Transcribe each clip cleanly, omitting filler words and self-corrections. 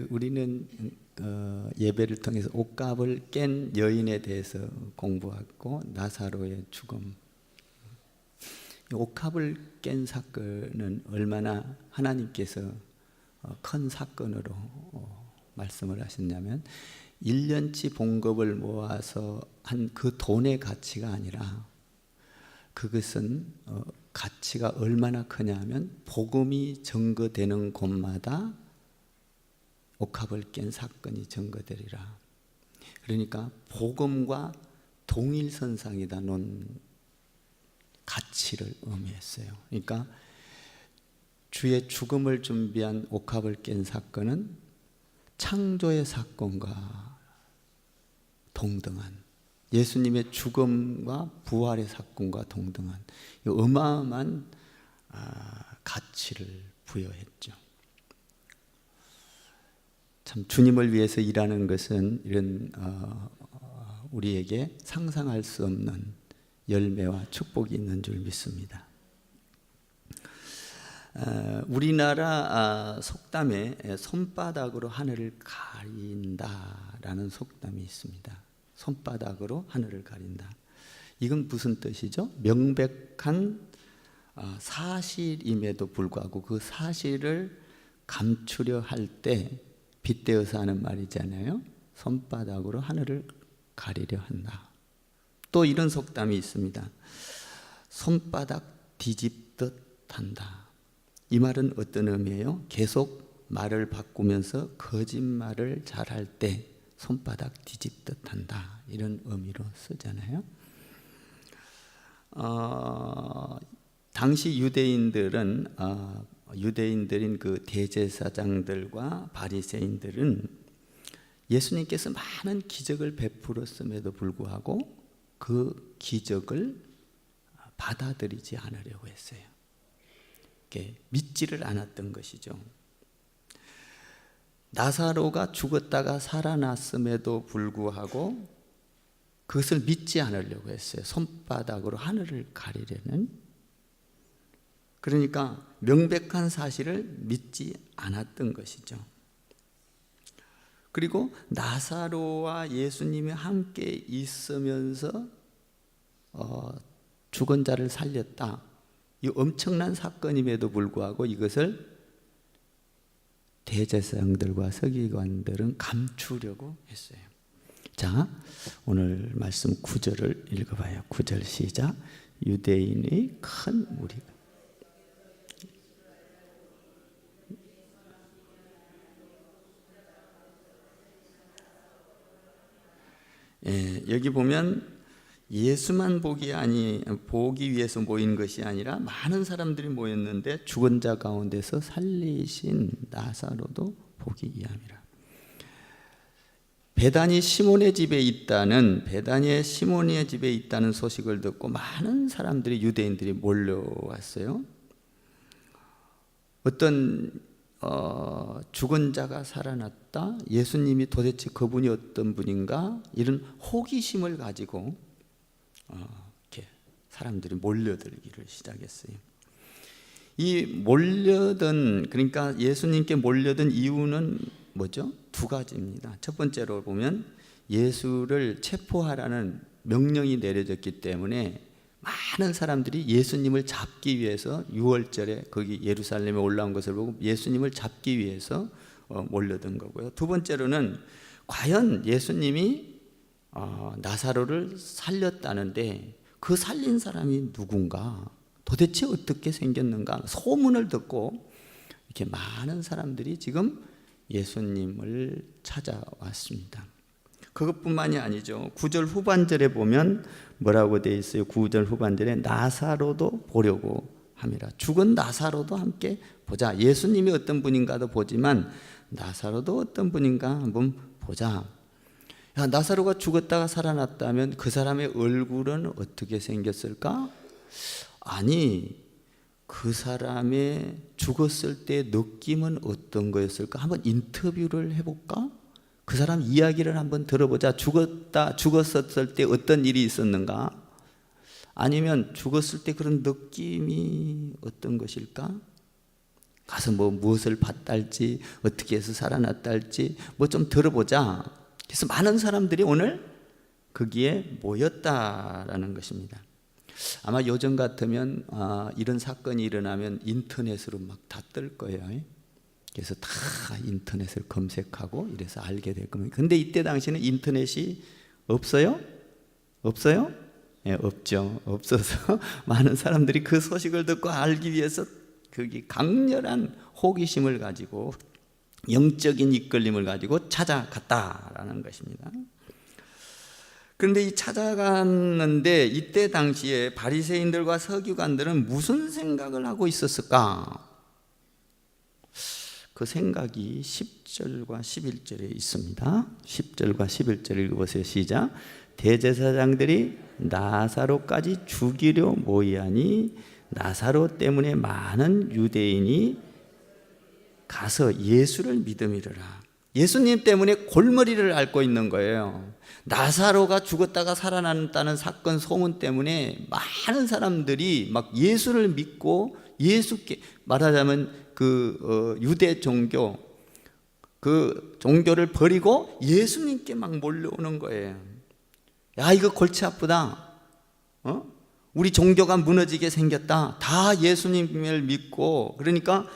우리는 예배를 통해서 옷값을 깬 여인에 대해서 공부하고 나사로의 죽음. 옷값을 깬 사건은 얼마나 하나님께서 큰 사건으로 말씀을 하셨냐면 1년치 봉급을 모아서 한 그 돈의 가치가 아니라 그것은 가치가 얼마나 크냐면 복음이 증거되는 곳마다 옷값을 깬 사건이 증거되리라. 그러니까 복음과 동일선상이다 놓은 가치를 의미했어요. 그러니까 주의 죽음을 준비한 옷값을 깬 사건은 창조의 사건과 동등한, 예수님의 죽음과 부활의 사건과 동등한 어마어마한 가치를 부여했죠. 참 주님을 위해서 일하는 것은 이런 우리에게 상상할 수 없는 열매와 축복이 있는 줄 믿습니다. 우리나라 속담에 손바닥으로 하늘을 가린다라는 속담이 있습니다. 손바닥으로 하늘을 가린다. 이건 무슨 뜻이죠? 명백한 사실임에도 불구하고 그 사실을 감추려 할 때 빗대어서 하는 말이잖아요. 손바닥으로 하늘을 가리려 한다. 또 이런 속담이 있습니다. 손바닥 뒤집듯 한다. 이 말은 어떤 의미예요? 계속 말을 바꾸면서 거짓말을 잘할 때 손바닥 뒤집듯 한다. 이런 의미로 쓰잖아요. 당시 유대인들인 그 대제사장들과 바리새인들은 예수님께서 많은 기적을 베풀었음에도 불구하고 그 기적을 받아들이지 않으려고 했어요. 믿지를 않았던 것이죠. 나사로가 죽었다가 살아났음에도 불구하고 그것을 믿지 않으려고 했어요. 손바닥으로 하늘을 가리려는. 그러니까 명백한 사실을 믿지 않았던 것이죠. 그리고 나사로와 예수님이 함께 있으면서 죽은 자를 살렸다. 이 엄청난 사건임에도 불구하고 이것을 대제사장들과 서기관들은 감추려고 했어요. 자, 오늘 말씀 9절을 읽어봐요. 9절 시작. 유대인의 큰 무리가 여기 보면 예수만 보기 위해서 모인 것이 아니라 많은 사람들이 모였는데 죽은 자 가운데서 살리신 나사로도 보기 위함이라. 베다니의 시몬의 집에 있다는 소식을 듣고 많은 사람들이, 유대인들이 몰려왔어요. 어떤 죽은 자가 살아났다, 예수님이 도대체 그분이 어떤 분인가, 이런 호기심을 가지고 이렇게 사람들이 몰려들기를 시작했어요. 그러니까 예수님께 몰려든 이유는 뭐죠? 두 가지입니다. 첫 번째로 보면 예수를 체포하라는 명령이 내려졌기 때문에 많은 사람들이 예수님을 잡기 위해서 6월절에 거기 예루살렘에 올라온 것을 보고 예수님을 잡기 위해서 몰려든 거고요. 두 번째로는 과연 예수님이 나사로를 살렸다는데 그 살린 사람이 누군가, 도대체 어떻게 생겼는가, 소문을 듣고 이렇게 많은 사람들이 지금 예수님을 찾아왔습니다. 그것뿐만이 아니죠. 9절 후반절에 보면 뭐라고 되어 있어요? 9절 후반절에 나사로도 보려고 함이라. 죽은 나사로도 함께 보자. 예수님이 어떤 분인가도 보지만 나사로도 어떤 분인가 한번 보자. 나사로가 죽었다가 살아났다면 그 사람의 얼굴은 어떻게 생겼을까? 아니, 그 사람의 죽었을 때 느낌은 어떤 거였을까? 한번 인터뷰를 해볼까? 그 사람 이야기를 한번 들어보자. 죽었을 때 어떤 일이 있었는가? 아니면 죽었을 때 그런 느낌이 어떤 것일까? 가서 뭐 무엇을 봤다 할지, 어떻게 해서 살아났다 할지 뭐 좀 들어보자. 그래서 많은 사람들이 오늘 거기에 모였다라는 것입니다. 아마 요즘 같으면 이런 사건이 일어나면 인터넷으로 막 다 뜰 거예요. 그래서 다 인터넷을 검색하고 이래서 알게 될 겁니다. 근데 이때 당시에는 인터넷이 없어요? 없어요? 네, 없죠. 없어서 많은 사람들이 그 소식을 듣고 알기 위해서 거기 강렬한 호기심을 가지고 영적인 이끌림을 가지고 찾아갔다라는 것입니다. 그런데 이 찾아갔는데 이때 당시에 바리새인들과 서기관들은 무슨 생각을 하고 있었을까? 그 생각이 10절과 11절에 있습니다. 10절과 11절 읽어보세요. 시작. 대제사장들이 나사로까지 죽이려 모이하니 나사로 때문에 많은 유대인이 가서 예수를 믿음이르라. 예수님 때문에 골머리를 앓고 있는 거예요. 나사로가 죽었다가 살아났다는 사건 소문 때문에 많은 사람들이 막 예수를 믿고 예수께 말하자면 유대 종교 그 종교를 버리고 예수님께 막 몰려오는 거예요. 야, 이거 골치 아프다. 우리 종교가 무너지게 생겼다. 다 예수님을 믿고, 그러니까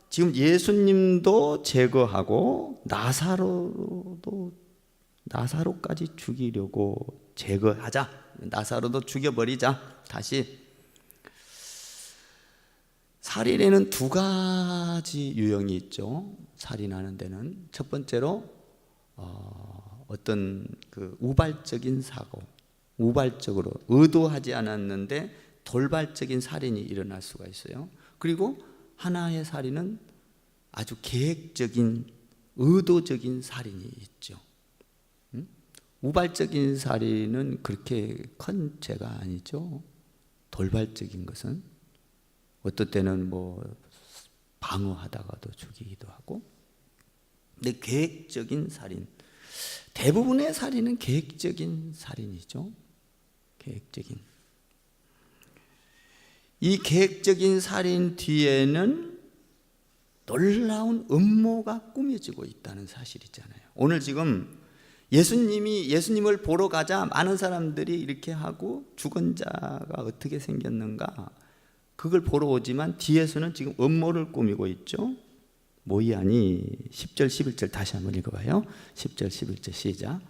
지금 예수님도 제거하고 나사로까지 죽이려고 제거하자. 나사로도 죽여버리자. 다시. 살인에는 두 가지 유형이 있죠. 살인하는 데는 첫 번째로 어떤 그 우발적인 사고, 우발적으로 의도하지 않았는데 돌발적인 살인이 일어날 수가 있어요. 그리고 하나의 살인은 아주 계획적인 의도적인 살인이 있죠. 우발적인 살인은 그렇게 큰 죄가 아니죠. 돌발적인 것은 어떨 때는 뭐 방어하다가도 죽이기도 하고. 근데 계획적인 살인, 대부분의 살인은 계획적인 살인이죠. 계획적인. 이 계획적인 살인 뒤에는 놀라운 음모가 꾸며지고 있다는 사실이잖아요. 오늘 지금 예수님을 보러 가자 많은 사람들이 이렇게 하고 죽은 자가 어떻게 생겼는가 그걸 보러 오지만 뒤에서는 지금 음모를 꾸미고 있죠. 모이하니 10절 11절 다시 한번 읽어봐요. 10절 11절 시작.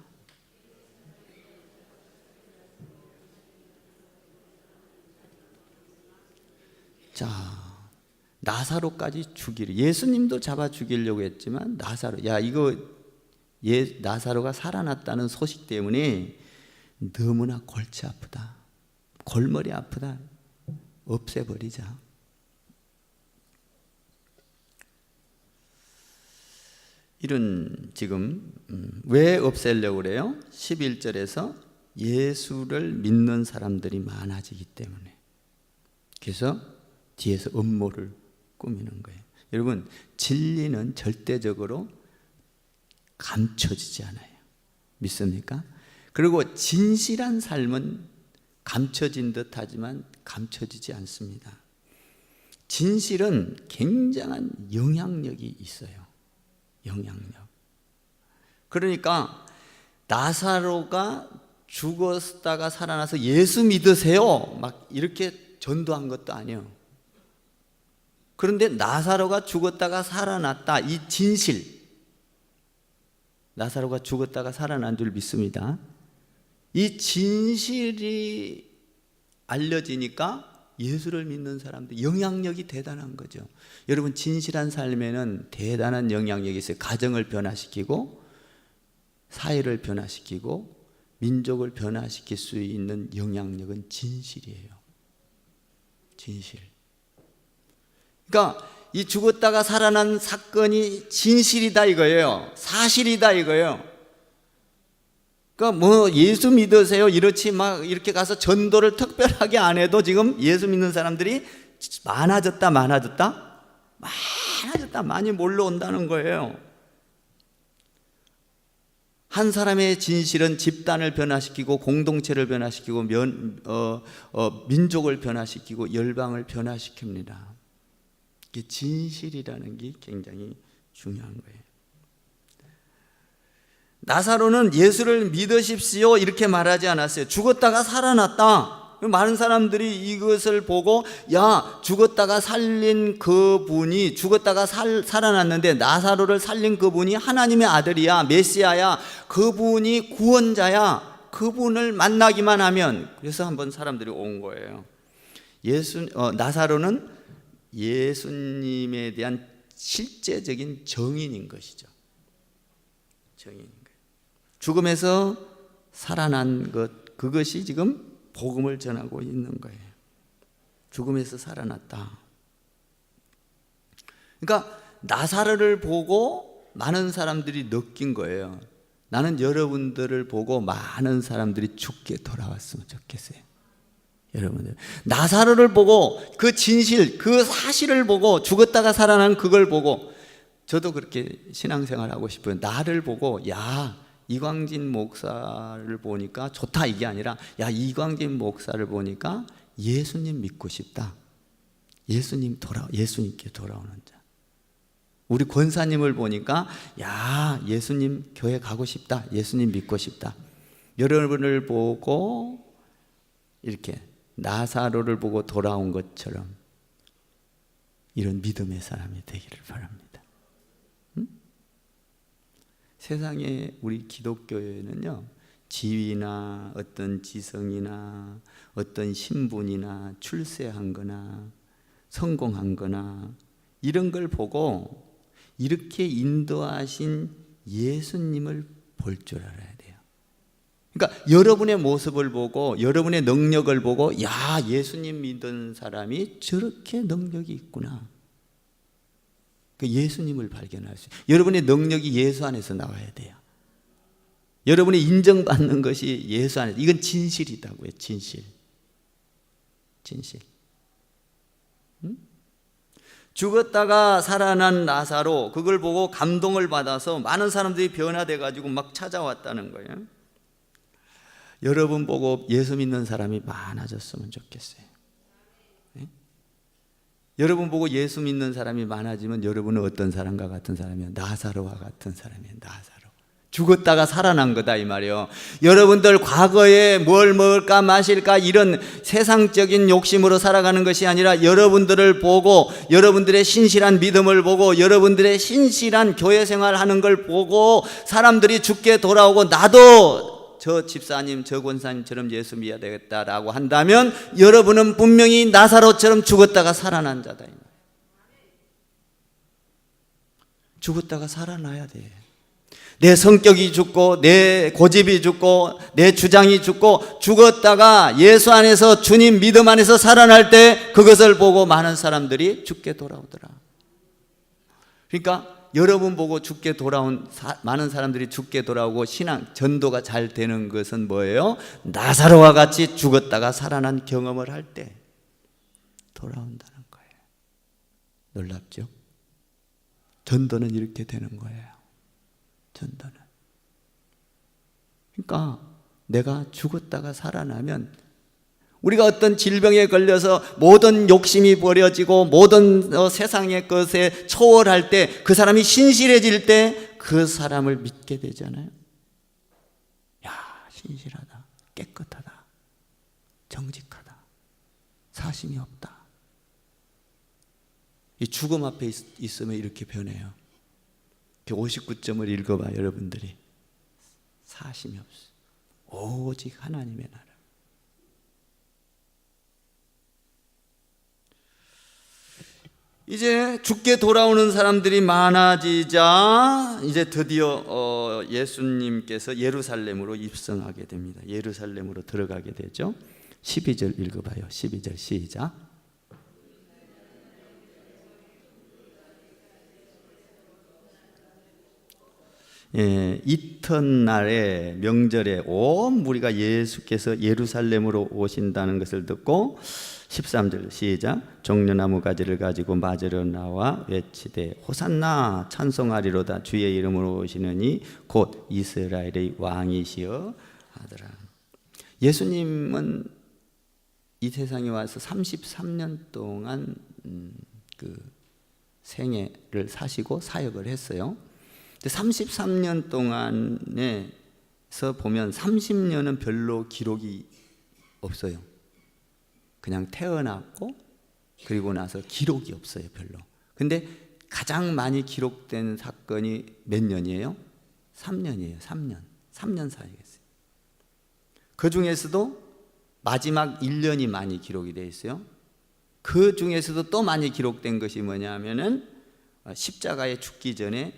자, 나사로까지 죽이려, 예수님도 잡아 죽이려고 했지만 나사로, 야 이거 나사로가 살아났다는 소식 때문에 너무나 골치 아프다, 골머리 아프다, 없애버리자. 이런 지금 왜 없애려고 그래요? 11절에서 예수를 믿는 사람들이 많아지기 때문에. 그래서 뒤에서 음모를 꾸미는 거예요. 여러분, 진리는 절대적으로 감춰지지 않아요. 믿습니까? 그리고 진실한 삶은 감춰진 듯 하지만 감춰지지 않습니다. 진실은 굉장한 영향력이 있어요. 영향력. 그러니까 나사로가 죽었다가 살아나서 예수 믿으세요 막 이렇게 전도한 것도 아니에요. 그런데 나사로가 죽었다가 살아났다, 이 진실, 나사로가 죽었다가 살아난 줄 믿습니다. 이 진실이 알려지니까 예수를 믿는 사람들 영향력이 대단한 거죠. 여러분, 진실한 삶에는 대단한 영향력이 있어요. 가정을 변화시키고 사회를 변화시키고 민족을 변화시킬 수 있는 영향력은 진실이에요. 진실. 그러니까 이 죽었다가 살아난 사건이 진실이다 이거예요. 사실이다 이거예요. 그러니까 뭐 예수 믿으세요 이렇지 막 이렇게 가서 전도를 특별하게 안 해도 지금 예수 믿는 사람들이 많아졌다 많이 몰려온다는 거예요. 한 사람의 진실은 집단을 변화시키고 공동체를 변화시키고 민족을 변화시키고 열방을 변화시킵니다. 이게 진실이라는 게 굉장히 중요한 거예요. 나사로는 예수를 믿으십시오 이렇게 말하지 않았어요. 죽었다가 살아났다. 많은 사람들이 이것을 보고 야, 죽었다가 살린 그분이 죽었다가 살아났는데 나사로를 살린 그분이 하나님의 아들이야, 메시아야, 그분이 구원자야, 그분을 만나기만 하면. 그래서 한번 사람들이 온 거예요. 나사로는 예수님에 대한 실제적인 정인인 것이죠. 정인인 거예요. 죽음에서 살아난 것, 그것이 지금 복음을 전하고 있는 거예요. 죽음에서 살아났다. 그러니까 나사로를 보고 많은 사람들이 느낀 거예요. 나는 여러분들을 보고 많은 사람들이 죽게 돌아왔으면 좋겠어요. 여러분들, 나사로를 보고 그 진실, 그 사실을 보고 죽었다가 살아난 그걸 보고 저도 그렇게 신앙생활하고 싶어요. 나를 보고 야, 이광진 목사를 보니까 좋다 이게 아니라 야, 이광진 목사를 보니까 예수님 믿고 싶다. 예수님께 돌아오는 자. 우리 권사님을 보니까 야, 예수님 교회 가고 싶다. 예수님 믿고 싶다. 여러분을 보고 이렇게 나사로를 보고 돌아온 것처럼 이런 믿음의 사람이 되기를 바랍니다. 세상에 우리 기독교회는요, 지위나 어떤 지성이나 어떤 신분이나 출세한 거나 성공한 거나 이런 걸 보고 이렇게 인도하신 예수님을 볼 줄 알아야 돼요. 그러니까 여러분의 모습을 보고 여러분의 능력을 보고 야, 예수님 믿은 사람이 저렇게 능력이 있구나. 예수님을 발견할 수 있어요. 여러분의 능력이 예수 안에서 나와야 돼요. 여러분이 인정받는 것이 예수 안에서. 이건 진실이다고요. 진실. 죽었다가 살아난 나사로, 그걸 보고 감동을 받아서 많은 사람들이 변화돼 가지고 막 찾아왔다는 거예요. 여러분 보고 예수 믿는 사람이 많아졌으면 좋겠어요. 여러분 보고 예수 믿는 사람이 많아지면 여러분은 어떤 사람과 같은 사람이에요? 나사로와 같은 사람이에요. 나사로. 죽었다가 살아난 거다 이 말이에요. 여러분들 과거에 뭘 먹을까 마실까 이런 세상적인 욕심으로 살아가는 것이 아니라 여러분들을 보고 여러분들의 신실한 믿음을 보고 여러분들의 신실한 교회 생활하는 걸 보고 사람들이 죽게 돌아오고 나도 저 집사님, 저 권사님처럼 예수 믿어야 되겠다라고 한다면 여러분은 분명히 나사로처럼 죽었다가 살아난 자다. 죽었다가 살아나야 돼. 내 성격이 죽고 내 고집이 죽고 내 주장이 죽고 죽었다가 예수 안에서 주님 믿음 안에서 살아날 때 그것을 보고 많은 사람들이 죽게 돌아오더라. 그러니까 여러분 보고 죽게 돌아온 많은 사람들이 죽게 돌아오고 신앙 전도가 잘 되는 것은 뭐예요? 나사로와 같이 죽었다가 살아난 경험을 할 때 돌아온다는 거예요. 놀랍죠? 전도는 이렇게 되는 거예요. 전도는. 그러니까 내가 죽었다가 살아나면 우리가 어떤 질병에 걸려서 모든 욕심이 버려지고 모든 세상의 것에 초월할 때 그 사람이 신실해질 때 그 사람을 믿게 되잖아요. 야, 신실하다, 깨끗하다, 정직하다, 사심이 없다. 이 죽음 앞에 있으면 이렇게 변해요. 59점을 읽어봐 여러분들이. 사심이 없어. 오직 하나님의 나라. 이제 죽게 돌아오는 사람들이 많아지자 이제 드디어 예수님께서 예루살렘으로 입성하게 됩니다. 예루살렘으로 들어가게 되죠. 12절 읽어봐요. 12절 시작. 이튿날에 명절에 온 무리가 예수께서 예루살렘으로 오신다는 것을 듣고 13절 시작. 종려나무 가지를 가지고 맞으러 나와 외치되 호산나 찬송하리로다 주의 이름으로 오시느니 곧 이스라엘의 왕이시여 하더라. 예수님은 이 세상에 와서 33년 동안 생애를 사시고 사역을 했어요. 33년 동안에서 보면 30년은 별로 기록이 없어요. 그냥 태어났고 그리고 나서 기록이 없어요, 별로. 근데 가장 많이 기록된 사건이 몇 년이에요? 3년이에요. 3년 사역했어요. 그 중에서도 마지막 1년이 많이 기록이 되어 있어요. 그 중에서도 또 많이 기록된 것이 뭐냐면은 십자가에 죽기 전에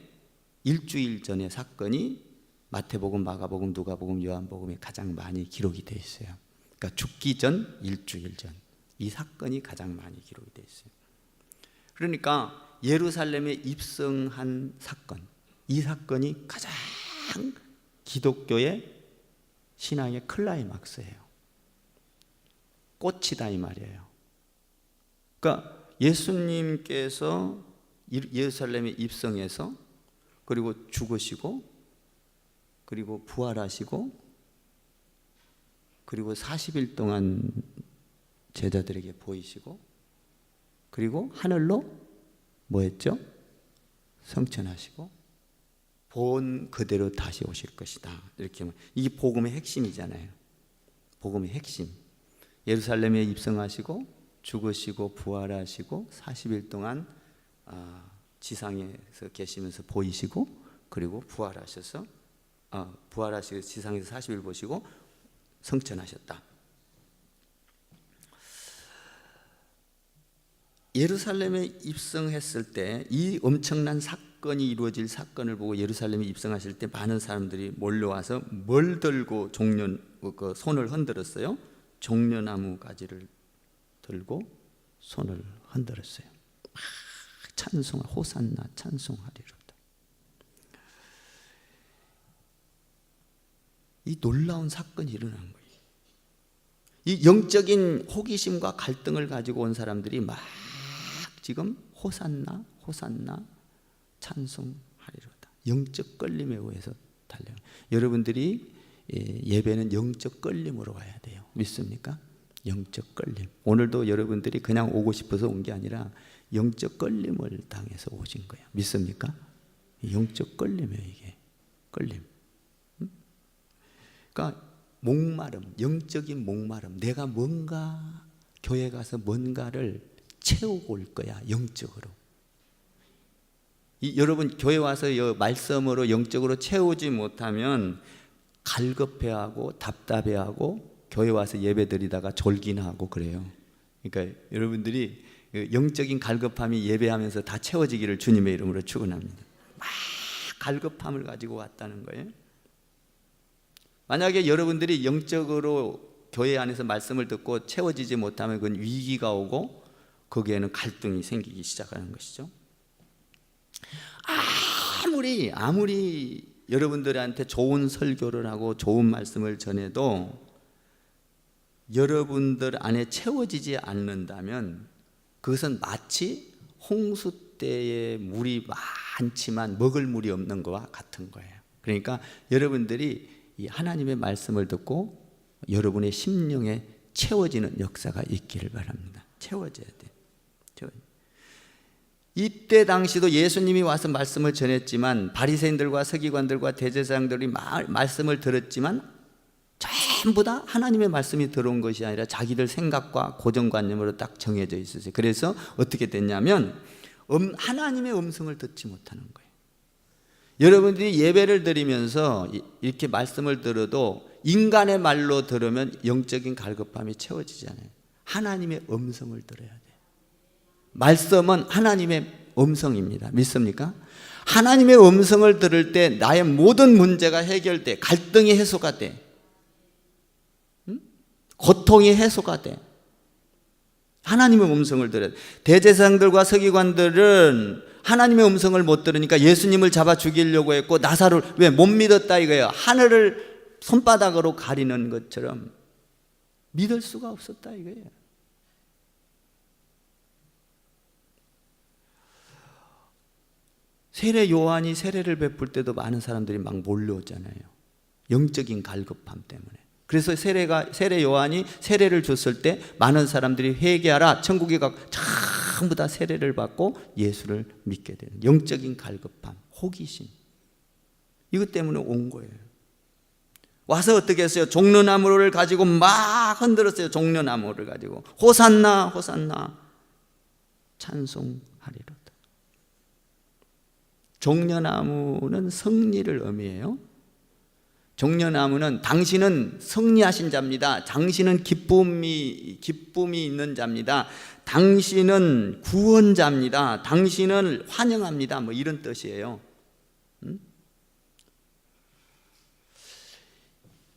일주일 전의 사건이 마태복음, 마가복음, 누가복음, 요한복음에 가장 많이 기록이 되어 있어요. 그러니까 죽기 전 일주일 전 이 사건이 가장 많이 기록이 되어 있어요. 그러니까 예루살렘에 입성한 사건, 이 사건이 가장 기독교의 신앙의 클라이막스예요. 꽃이다 이 말이에요. 그러니까 예수님께서 예루살렘에 입성해서 그리고 죽으시고 그리고 부활하시고 그리고 40일 동안 제자들에게 보이시고 그리고 하늘로 뭐 했죠? 성천하시고 본 그대로 다시 오실 것이다. 이렇게 이게 복음의 핵심이잖아요. 복음의 핵심. 예루살렘에 입성하시고 죽으시고 부활하시고 40일 동안 지상에서 계시면서 보이시고 그리고 부활하셔서 지상에서 40일 보시고 성천하셨다. 예루살렘에 입성했을 때 이 엄청난 사건이 이루어질 사건을 보고 예루살렘에 입성하실 때 많은 사람들이 몰려와서 뭘 들고 손을 흔들었어요? 종려나무 가지를 들고 손을 흔들었어요. 찬송, 호산나 찬송하리로다. 이 놀라운 사건이 일어난 거예요. 이 영적인 호기심과 갈등을 가지고 온 사람들이 막 지금 호산나 호산나 찬송하리로다. 영적 끌림에 의해서 달려요. 여러분들이 예배는 영적 끌림으로 와야 돼요. 믿습니까? 영적 끌림. 오늘도 여러분들이 그냥 오고 싶어서 온 게 아니라 영적 끌림을 당해서 오신 거예요. 믿습니까? 영적 끌림이에요, 이게. 끌림. 그러니까 목마름, 영적인 목마름. 내가 뭔가 교회 가서 뭔가를 채우고 올 거야, 영적으로. 여러분 교회 와서 말씀으로 영적으로 채우지 못하면 갈급해하고 답답해하고 교회 와서 예배드리다가 졸기나 하고 그래요. 그러니까 여러분들이 영적인 갈급함이 예배하면서 다 채워지기를 주님의 이름으로 축원합니다. 막 갈급함을 가지고 왔다는 거예요. 만약에 여러분들이 영적으로 교회 안에서 말씀을 듣고 채워지지 못하면 그건 위기가 오고 거기에는 갈등이 생기기 시작하는 것이죠. 아무리 여러분들한테 좋은 설교를 하고 좋은 말씀을 전해도 여러분들 안에 채워지지 않는다면 그것은 마치 홍수 때에 물이 많지만 먹을 물이 없는 것과 같은 거예요. 그러니까 여러분들이 이 하나님의 말씀을 듣고 여러분의 심령에 채워지는 역사가 있기를 바랍니다. 채워져야 돼요. 이때 당시도 예수님이 와서 말씀을 전했지만 바리새인들과 서기관들과 대제사장들이 말씀을 들었지만 전부 다 하나님의 말씀이 들어온 것이 아니라 자기들 생각과 고정관념으로 딱 정해져 있었어요. 그래서 어떻게 됐냐면 하나님의 음성을 듣지 못하는 거예요. 여러분들이 예배를 드리면서 이렇게 말씀을 들어도 인간의 말로 들으면 영적인 갈급함이 채워지지 않아요. 하나님의 음성을 들어야 돼요. 말씀은 하나님의 음성입니다. 믿습니까? 하나님의 음성을 들을 때 나의 모든 문제가 해결돼. 갈등이 해소가 돼. 고통이 해소가 돼. 하나님의 음성을 들어야 돼. 대제사장들과 서기관들은 하나님의 음성을 못 들으니까 예수님을 잡아 죽이려고 했고 나사로를 왜 못 믿었다 이거예요. 하늘을 손바닥으로 가리는 것처럼 믿을 수가 없었다 이거예요. 세례 요한이 세례를 베풀 때도 많은 사람들이 막 몰려오잖아요. 영적인 갈급함 때문에. 그래서 세례 요한이 세례를 줬을 때 많은 사람들이 회개하라, 천국에 가 전부 다 세례를 받고 예수를 믿게 되는 영적인 갈급함, 호기심, 이것 때문에 온 거예요. 와서 어떻게 했어요? 종려나무를 가지고 막 흔들었어요. 종려나무를 가지고 호산나 호산나 찬송하리로다. 종려나무는 승리를 의미해요. 종려나무는 당신은 승리하신 자입니다. 당신은 기쁨이 있는 자입니다. 당신은 구원자입니다. 당신을 환영합니다. 뭐 이런 뜻이에요.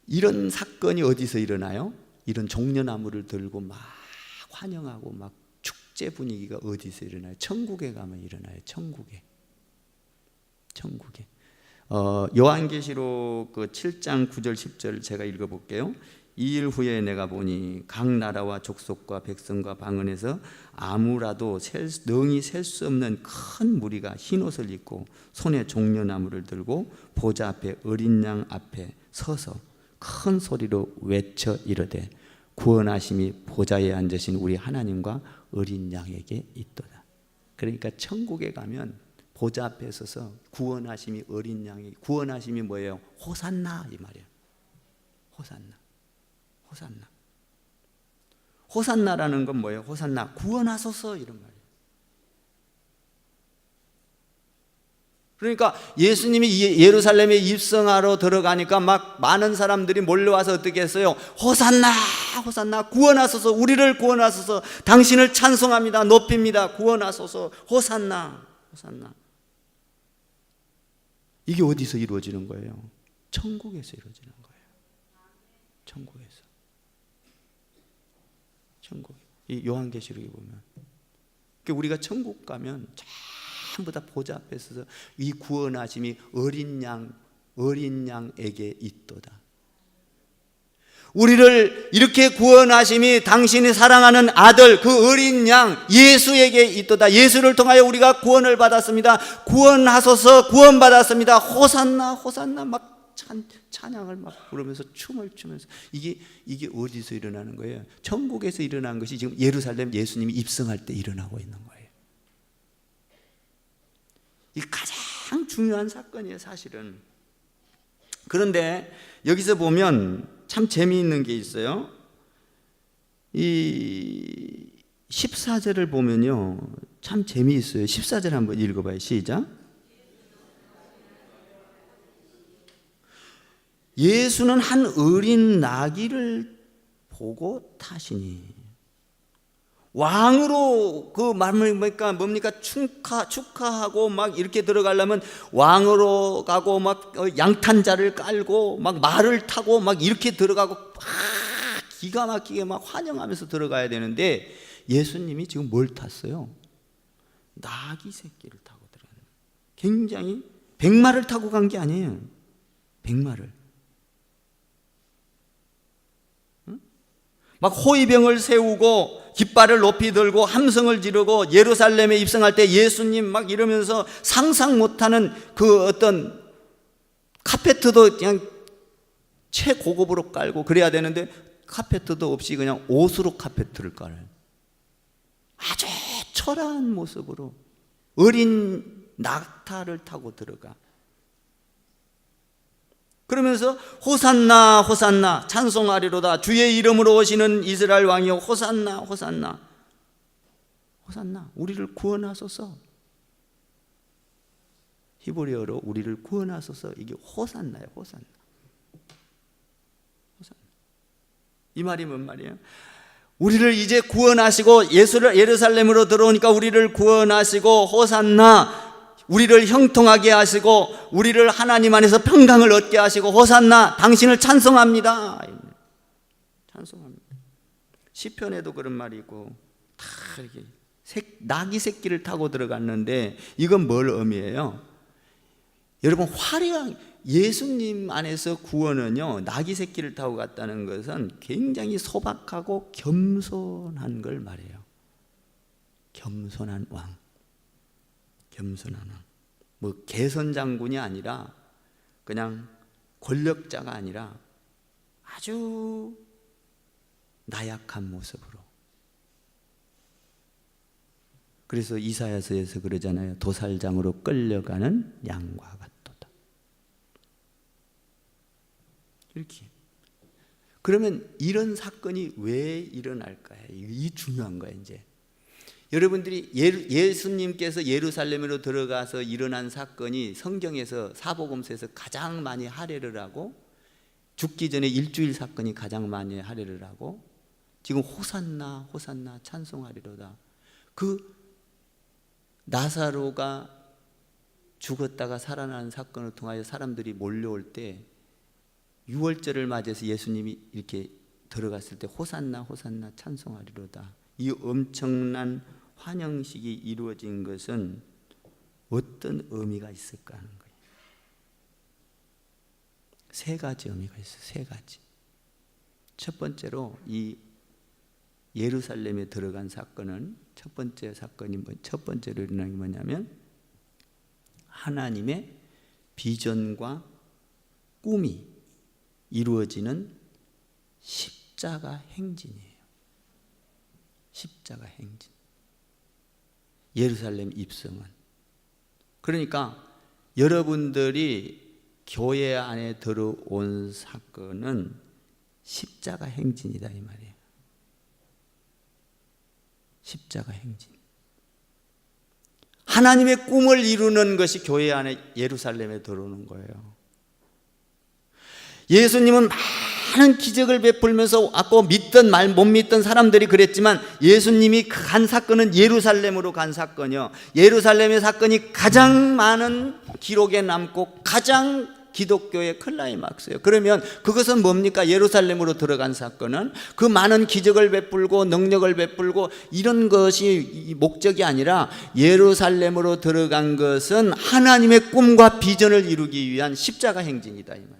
이런 사건이 어디서 일어나요? 이런 종려나무를 들고 막 환영하고 막 축제 분위기가 어디서 일어나요? 천국에 가면 일어나요. 천국에. 요한계시록 그 7장 9절 10절 제가 읽어볼게요. 2일 후에 내가 보니 각 나라와 족속과 백성과 방언에서 아무라도 능히 셀 수 없는 큰 무리가 흰옷을 입고 손에 종려나무를 들고 보좌 앞에 어린 양 앞에 서서 큰 소리로 외쳐 이르되 구원하심이 보좌에 앉으신 우리 하나님과 어린 양에게 있도다. 그러니까 천국에 가면 보좌 앞에 서서 구원하심이 어린 양이, 구원하심이 뭐예요? 호산나 이 말이에요. 호산나. 호산나라는 건 뭐예요? 호산나 구원하소서 이런 말이에요. 그러니까 예수님이 예루살렘에 입성하러 들어가니까 막 많은 사람들이 몰려와서 어떻게 했어요? 호산나 호산나 구원하소서, 우리를 구원하소서, 당신을 찬송합니다, 높입니다, 구원하소서, 호산나 호산나. 이게 어디서 이루어지는 거예요? 천국에서 이루어지는 거예요. 천국에서. 천국. 이 요한계시록에 보면 우리가 천국 가면 전부 다 보좌 앞에 서서 이 구원하심이 어린 양에게 있도다. 우리를 이렇게 구원하심이 당신이 사랑하는 아들 그 어린 양 예수에게 있도다. 예수를 통하여 우리가 구원을 받았습니다. 구원하소서, 구원받았습니다. 호산나 호산나 막 찬양을 막 부르면서 춤을 추면서 이게 어디서 일어나는 거예요? 천국에서 일어난 것이 지금 예루살렘 예수님이 입성할 때 일어나고 있는 거예요. 이 가장 중요한 사건이에요, 사실은. 그런데 여기서 보면 참 재미있는 게 있어요. 이 14절을 보면요, 참 재미있어요. 14절 한번 읽어봐요. 시작. 예수는 한 어린 나귀를 보고 타시니 왕으로 그 뭡니까 축하하고 막 이렇게 들어가려면 왕으로 가고 막 양탄자를 깔고 막 말을 타고 막 이렇게 들어가고 막 기가 막히게 막 환영하면서 들어가야 되는데 예수님이 지금 뭘 탔어요? 나귀 새끼를 타고 들어가는. 굉장히 백마를 타고 간 게 아니에요. 백마를. 막 호위병을 세우고 깃발을 높이 들고 함성을 지르고 예루살렘에 입성할 때 예수님 막 이러면서 상상 못하는 그 어떤 카페트도 그냥 최고급으로 깔고 그래야 되는데 카페트도 없이 그냥 옷으로 카페트를 깔아요. 아주 초라한 모습으로 어린 낙타를 타고 들어가. 그러면서 호산나 호산나 찬송하리로다, 주의 이름으로 오시는 이스라엘 왕이여 호산나 호산나 호산나, 우리를 구원하소서. 히브리어로 우리를 구원하소서. 이게 호산나예요. 호산나. 이 말이 뭔 말이에요? 우리를 이제 구원하시고 예루살렘으로 들어오니까 우리를 구원하시고 호산나, 우리를 형통하게 하시고 우리를 하나님 안에서 평강을 얻게 하시고 호산나, 당신을 찬송합니다. 찬송합니다. 시편에도 그런 말이 있고 다 이렇게 나귀 새끼를 타고 들어갔는데 이건 뭘 의미해요? 여러분, 화려한 예수님 안에서 구원은요, 나귀 새끼를 타고 갔다는 것은 굉장히 소박하고 겸손한 걸 말해요. 겸손한 왕. 겸손한 왕. 뭐 개선 장군이 아니라 그냥 권력자가 아니라 아주 나약한 모습으로. 그래서 이사야서에서 그러잖아요. 도살장으로 끌려가는 양과 같도다. 이렇게. 그러면 이런 사건이 왜 일어날까요? 이 중요한 거예요. 이제 여러분들이 예수님께서 예루살렘으로 들어가서 일어난 사건이 성경에서 사복음서에서 가장 많이 할애를 하고, 죽기 전에 일주일 사건이 가장 많이 할애를 하고, 지금 호산나 호산나 찬송하리로다. 그 나사로가 죽었다가 살아나는 사건을 통하여 사람들이 몰려올 때, 유월절을 맞이해서 예수님이 이렇게 들어갔을 때 호산나 호산나 찬송하리로다, 이 엄청난 환영식이 이루어진 것은 어떤 의미가 있을까 하는 거예요. 세 가지 의미가 있어요. 세 가지. 첫 번째로 이 예루살렘에 들어간 사건은, 첫 번째로 일어난 게 뭐냐면 하나님의 비전과 꿈이 이루어지는 십자가 행진이에요. 십자가 행진. 예루살렘 입성은, 그러니까 여러분들이 교회 안에 들어온 사건은 십자가 행진이다 이 말이에요. 십자가 행진. 하나님의 꿈을 이루는 것이 교회 안에 예루살렘에 들어오는 거예요. 예수님은 많은 기적을 베풀면서 아까 믿던 말 못 믿던 사람들이 그랬지만, 예수님이 간 사건은 예루살렘으로 간 사건이요. 예루살렘의 사건이 가장 많은 기록에 남고 가장 기독교의 클라이막스예요. 그러면 그것은 뭡니까? 예루살렘으로 들어간 사건은 그 많은 기적을 베풀고 능력을 베풀고 이런 것이 목적이 아니라, 예루살렘으로 들어간 것은 하나님의 꿈과 비전을 이루기 위한 십자가 행진이다 이 말이에요.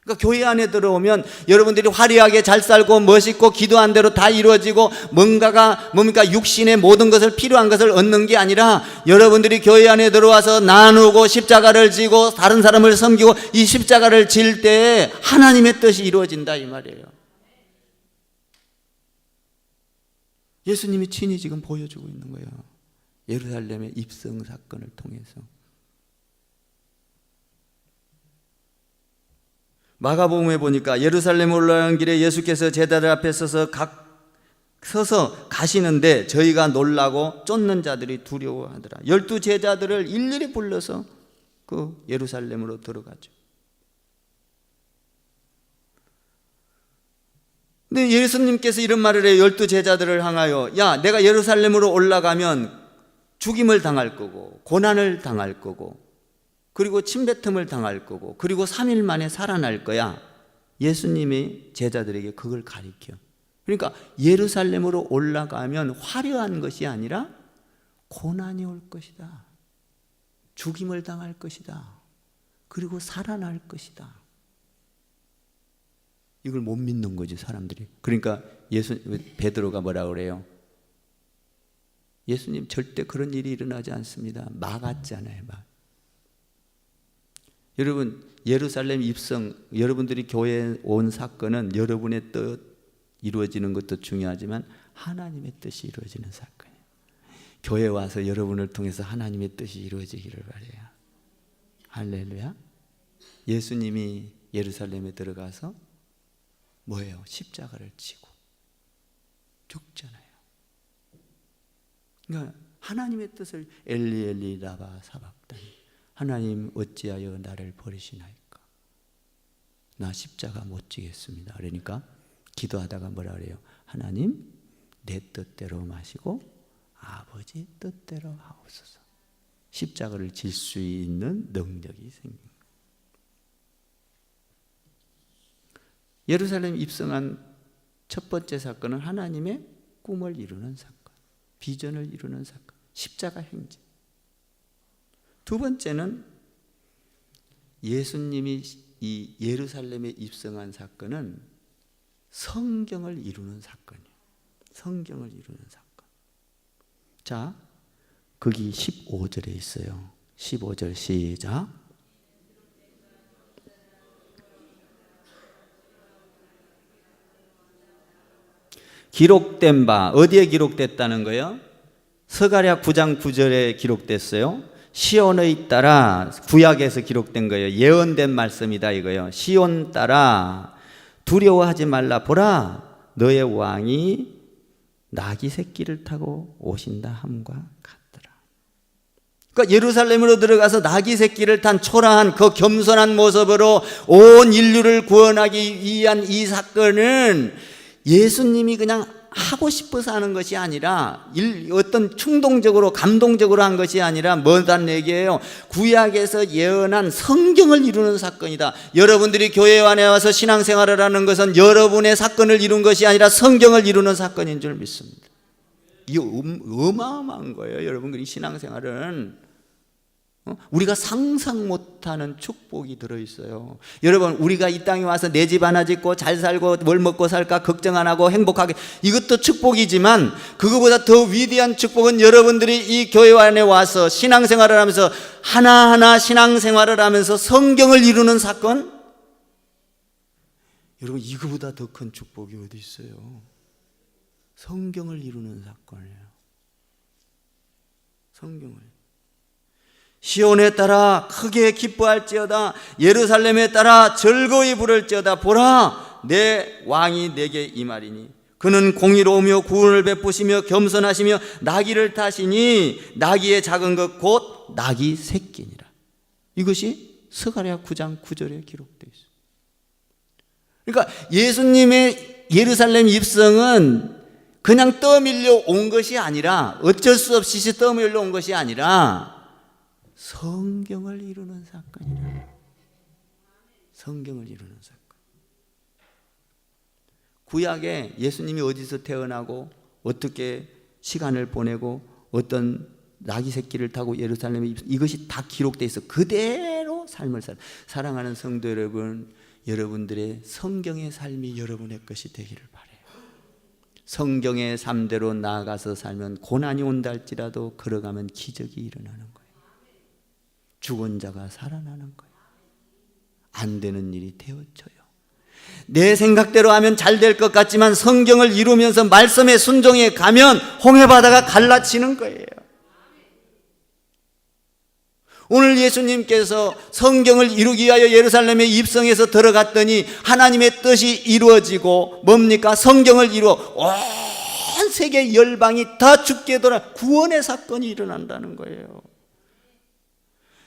그러니까 교회 안에 들어오면 여러분들이 화려하게 잘 살고 멋있고 기도한 대로 다 이루어지고 뭡니까? 육신의 모든 것을, 필요한 것을 얻는 게 아니라, 여러분들이 교회 안에 들어와서 나누고 십자가를 지고 다른 사람을 섬기고 이 십자가를 질 때 하나님의 뜻이 이루어진다 이 말이에요. 예수님이 친히 지금 보여주고 있는 거예요. 예루살렘의 입성 사건을 통해서. 마가복음에 보니까 예루살렘 올라가는 길에 예수께서 제자들 앞에 서서 가시는데 저희가 놀라고 쫓는 자들이 두려워하더라. 12 제자들을 일일이 불러서 그 예루살렘으로 들어가죠. 근데 예수님께서 이런 말을 해요. 12 제자들을 향하여, 야, 내가 예루살렘으로 올라가면 죽임을 당할 거고 고난을 당할 거고 그리고 침뱉음을 당할 거고 그리고 3일 만에 살아날 거야. 예수님이 제자들에게 그걸 가르쳐. 그러니까 예루살렘으로 올라가면 화려한 것이 아니라 고난이 올 것이다. 죽임을 당할 것이다. 그리고 살아날 것이다. 이걸 못 믿는 거지 사람들이. 그러니까 베드로가 뭐라 그래요? 예수님 절대 그런 일이 일어나지 않습니다. 막았잖아요. 막. 여러분, 예루살렘 입성, 여러분들이 교회에 온 사건은 여러분의 뜻 이루어지는 것도 중요하지만 하나님의 뜻이 이루어지는 사건이에요. 교회 와서 여러분을 통해서 하나님의 뜻이 이루어지기를 바라요. 할렐루야. 예수님이 예루살렘에 들어가서 뭐예요? 십자가를 지고 죽잖아요. 그러니까 하나님의 뜻을 엘리 엘리 라바 사박다니, 하나님 어찌하여 나를 버리시나이까? 나 십자가 못 지겠습니다. 그러니까 기도하다가 뭐라 그래요? 하나님 내 뜻대로 마시고 아버지 뜻대로 하옵소서. 십자가를 질 수 있는 능력이 생깁니다. 예루살렘 입성한 첫 번째 사건은 하나님의 꿈을 이루는 사건, 비전을 이루는 사건, 십자가 행진. 두 번째는 예수님이 이 예루살렘에 입성한 사건은 성경을 이루는 사건이에요. 성경을 이루는 사건. 자, 거기 15절에 있어요. 15절 시작. 기록된 바, 어디에 기록됐다는 거예요? 스가랴 9장 9절에 기록됐어요. 시온의 딸아, 구약에서 기록된 거예요. 예언된 말씀이다 이거예요. 시온 딸아 두려워하지 말라, 보라 너의 왕이 나귀 새끼를 타고 오신다 함과 같더라. 그러니까 예루살렘으로 들어가서 나귀 새끼를 탄 초라한 그 겸손한 모습으로 온 인류를 구원하기 위한 이 사건은 예수님이 그냥 하고 싶어서 하는 것이 아니라 어떤 충동적으로 감동적으로 한 것이 아니라 뭐란 얘기예요? 구약에서 예언한 성경을 이루는 사건이다. 여러분들이 교회 안에 와서 신앙생활을 하는 것은 여러분의 사건을 이룬 것이 아니라 성경을 이루는 사건인 줄 믿습니다. 이거 어마어마한 거예요. 여러분들이 신앙생활은 우리가 상상 못하는 축복이 들어있어요. 여러분, 우리가 이 땅에 와서 내 집 하나 짓고 잘 살고 뭘 먹고 살까 걱정 안 하고 행복하게, 이것도 축복이지만 그거보다 더 위대한 축복은 여러분들이 이 교회 안에 와서 신앙생활을 하면서 하나하나 신앙생활을 하면서 성경을 이루는 사건. 여러분, 이거보다 더 큰 축복이 어디 있어요? 성경을 이루는 사건이에요. 성경을. 시온에 따라 크게 기뻐할지어다, 예루살렘에 따라 즐거이 부를지어다. 보라 내 왕이 내게 임하리니 그는 공의로우며 구원을 베푸시며 겸손하시며 나귀를 타시니 나귀의 작은 것 곧 나귀 새끼니라. 이것이 스가랴 9장 9절에 기록되어 있습니다. 그러니까 예수님의 예루살렘 입성은 그냥 떠밀려 온 것이 아니라, 어쩔 수 없이 떠밀려 온 것이 아니라 성경을 이루는 사건이라. 성경을 이루는 사건. 구약에 예수님이 어디서 태어나고 어떻게 시간을 보내고 어떤 나귀 새끼를 타고 예루살렘에, 이것이 다 기록되어 있어. 그대로 삶을 살아. 사랑하는 성도 여러분, 여러분들의 성경의 삶이 여러분의 것이 되기를 바라요. 성경의 삶대로 나아가서 살면 고난이 온다 할지라도 걸어가면 기적이 일어나는 거예요. 죽은 자가 살아나는 거예요. 안 되는 일이 되어져요. 내 생각대로 하면 잘 될 것 같지만 성경을 이루면서 말씀에 순종해 가면 홍해바다가 갈라지는 거예요. 오늘 예수님께서 성경을 이루기 위하여 예루살렘에 입성해서 들어갔더니 하나님의 뜻이 이루어지고 뭡니까? 성경을 이루어 온 세계 열방이 다 죽게 돌아 구원의 사건이 일어난다는 거예요.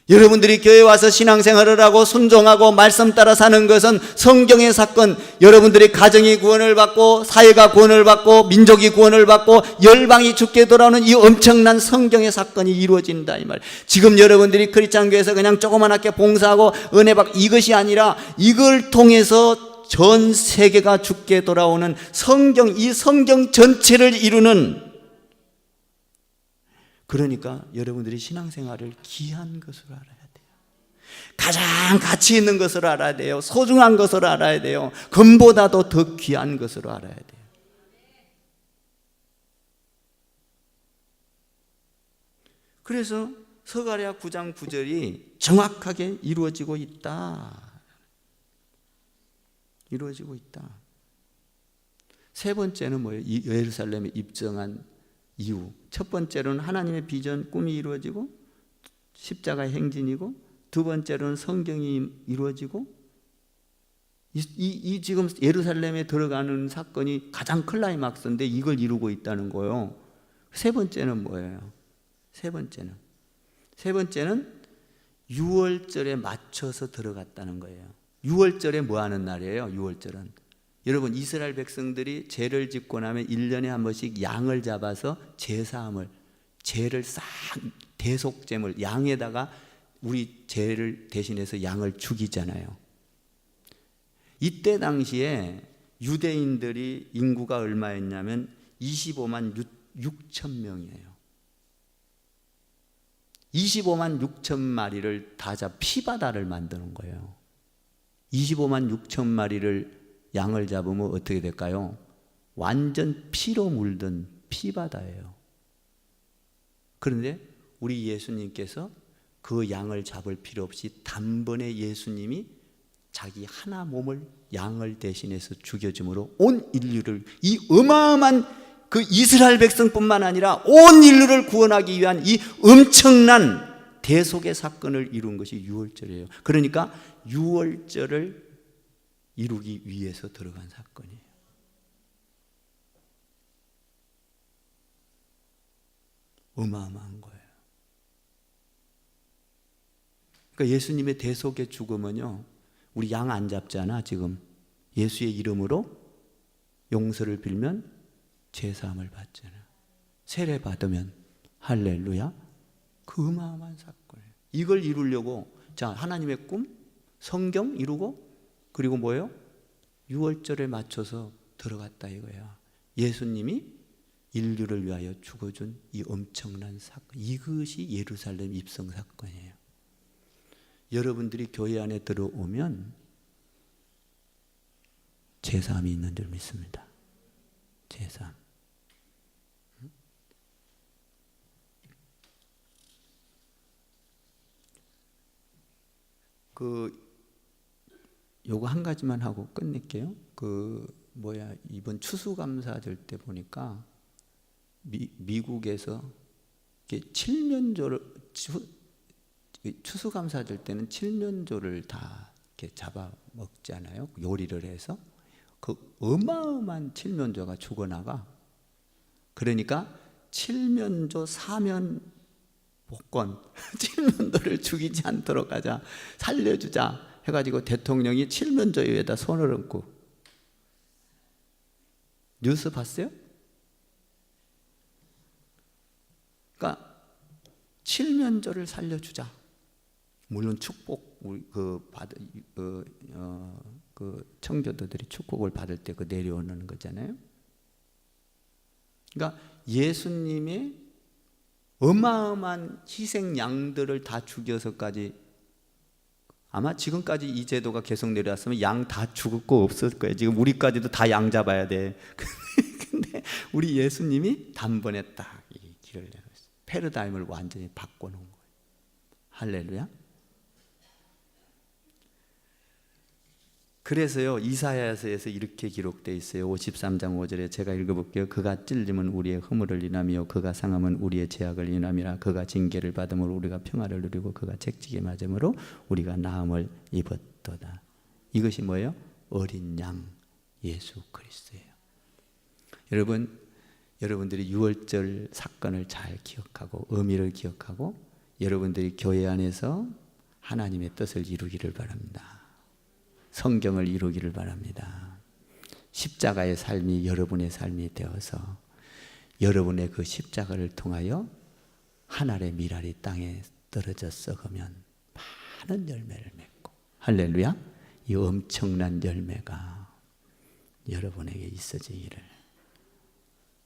여러분들이 교회에 와서 신앙생활을 하고 순종하고 말씀 따라 사는 것은 성경의 사건, 여러분들이 가정이 구원을 받고 사회가 구원을 받고 민족이 구원을 받고 열방이 죽게 돌아오는 이 엄청난 성경의 사건이 이루어진다 이 말. 지금 여러분들이 크리스찬 교회에서 그냥 조그맣게 봉사하고 은혜 받고 이것이 아니라 이걸 통해서 전 세계가 죽게 돌아오는 성경, 이 성경 전체를 이루는, 그러니까 여러분들이 신앙생활을 귀한 것으로 알아야 돼요. 가장 가치 있는 것으로 알아야 돼요. 소중한 것으로 알아야 돼요. 금보다도 더 귀한 것으로 알아야 돼요. 그래서 스가랴 9장 9절이 정확하게 이루어지고 있다. 이루어지고 있다. 세 번째는 뭐예요? 예루살렘에 입성한 이유. 첫 번째로는 하나님의 비전, 꿈이 이루어지고 십자가의 행진이고, 두 번째로는 성경이 이루어지고, 이 지금 예루살렘에 들어가는 사건이 가장 클라이막스인데 이걸 이루고 있다는 거예요. 세 번째는 뭐예요? 세 번째는 유월절에 맞춰서 들어갔다는 거예요. 유월절에 뭐 하는 날이에요? 유월절은 여러분, 이스라엘 백성들이 죄를 짓고 나면 1년에 한 번씩 양을 잡아서 제사함을, 죄를 싹 대속제물 양에다가 우리 죄를 대신해서 양을 죽이잖아요. 이때 당시에 유대인들이 인구가 얼마였냐면 25만 6천 명이에요. 25만 6천 마리를 다 잡아 피바다를 만드는 거예요. 25만 6천 마리를 양을 잡으면 어떻게 될까요? 완전 피로 물든 피바다예요. 그런데 우리 예수님께서 그 양을 잡을 필요 없이 단번에 예수님이 자기 하나 몸을 양을 대신해서 죽여줌으로 온 인류를, 이 어마어마한 그 이스라엘 백성뿐만 아니라 온 인류를 구원하기 위한 이 엄청난 대속의 사건을 이룬 것이 유월절이에요. 그러니까 유월절을 이루기 위해서 들어간 사건이에요. 어마어마한 거예요. 그러니까 예수님의 대속의 죽음은요, 우리 양 안 잡잖아 지금. 예수의 이름으로 용서를 빌면 죄사함을 받잖아. 세례 받으면 할렐루야. 그 어마어마한 사건이에요. 이걸 이루려고 자, 하나님의 꿈, 성경 이루고, 그리고 뭐예요? 유월절에 맞춰서 들어갔다 이거예요. 예수님이 인류를 위하여 죽어준 이 엄청난 사건, 이것이 예루살렘 입성 사건이에요. 여러분들이 교회 안에 들어오면 제사함이 있는 줄 믿습니다. 제사함. 요거 한 가지만 하고 끝낼게요. 이번 추수감사절 때 보니까 미국에서 칠면조를, 추수감사절 때는 칠면조를 다 이렇게 잡아 먹잖아요. 요리를 해서. 그 어마어마한 칠면조가 죽어나가. 그러니까 칠면조 사면 복권, 칠면조를 죽이지 않도록 하자, 살려주자 해가지고 대통령이 칠면조 위에다 손을 얹고. 뉴스 봤어요? 그러니까 칠면조를 살려주자. 물론 축복, 그 청교도들이 축복을 받을 때 그 내려오는 거잖아요. 그러니까 예수님의 어마어마한 희생 양들을 다 죽여서까지, 아마 지금까지 이 제도가 계속 내려왔으면 양 다 죽을 거 없을 거예요. 지금 우리까지도 다 양 잡아야 돼. 근데 우리 예수님이 단번에 딱 이 길을 내놨어요. 패러다임을 완전히 바꿔놓은 거예요. 할렐루야. 그래서요, 이사야서에서 이렇게 기록되어 있어요. 53장 5절에 제가 읽어볼게요. 그가 찔림은 우리의 허물을 인하며 그가 상함은 우리의 죄악을 인함이라. 그가 징계를 받음으로 우리가 평화를 누리고 그가 책찍에 맞음으로 우리가 나음을 입었도다. 이것이 뭐예요? 어린 양 예수 그리스도예요. 여러분들이 유월절 사건을 잘 기억하고 의미를 기억하고 여러분들이 교회 안에서 하나님의 뜻을 이루기를 바랍니다. 성경을 이루기를 바랍니다. 십자가의 삶이 여러분의 삶이 되어서 여러분의 그 십자가를 통하여 한 알의 밀알이 땅에 떨어져 썩으면 많은 열매를 맺고, 할렐루야, 이 엄청난 열매가 여러분에게 있어지기를.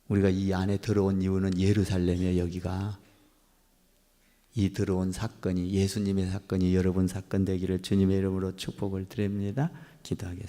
우리가 이 안에 들어온 이유는 예루살렘이에요. 여기가 이 들어온 사건이, 예수님의 사건이 여러분 사건 되기를 주님의 이름으로 축복을 드립니다. 기도하겠습니다.